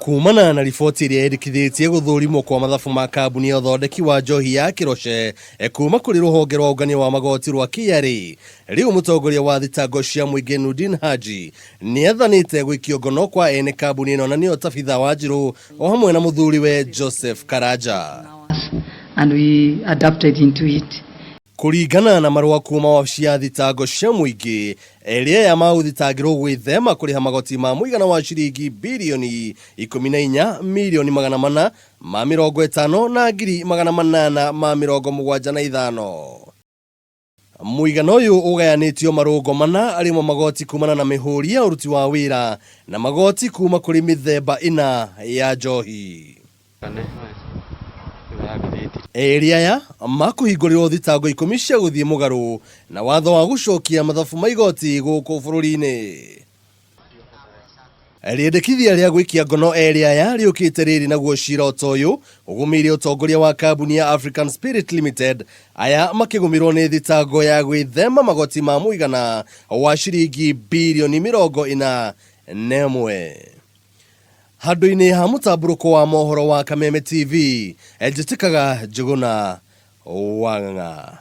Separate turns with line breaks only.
Kumana na riboti iria yendekithĩtie gũthũrimwo kwa mathabu ma kambuni ya ũthondeki wa njohi ya Kiroshe kuma kũrĩ rũhonge rwa ũngania wa magoti rwa KRA, rĩu mũtongoria wa thitango cia mũingĩ Nurdin Haji nĩ athanĩte gũikio ngono kwa ene kambuni ĩno na nĩyo Tabitha Wanjiru o hamwe na mũthuriwe Joseph Karanja.
And we adapted into it.
Kũringana na marũa kuma wabici ya thitango cia mũingĩ, erĩ aya maũthitangĩrwo gwĩthema kũrĩha magoti ma mũigana wa ciringi bilioni 14,450 na ngiri 875. Mũigana ũyũ ũgayanĩtio marũngo mana arĩmo magoti kumana na mĩhũri ya ũruti wa wĩra na magoti kuma kũrĩ mĩthemba 4 ya njohi. Erĩ aya makũhingũrĩrwo thitango 10 cia gũthiĩ mũgarũ na watho wa gũcokia mathabu ma igoti gũkũ bũrũri-inĩ. Rĩendekithia rĩa gũikia ngono erĩ aya rĩũkĩte rĩrĩ naguo cira ũyũ ũgũmĩire ũtongoria wa kambuni ya African Spirit Limited, aya makĩgũmĩrwo nĩ thitango ya gwĩthema magoti ma mũigana wa ciringi bilioni 41. Handũ-inĩ ha mũtambũrũko wa mohoro wa Kameme TV, njĩtĩkaga Njũgũna Wang'a.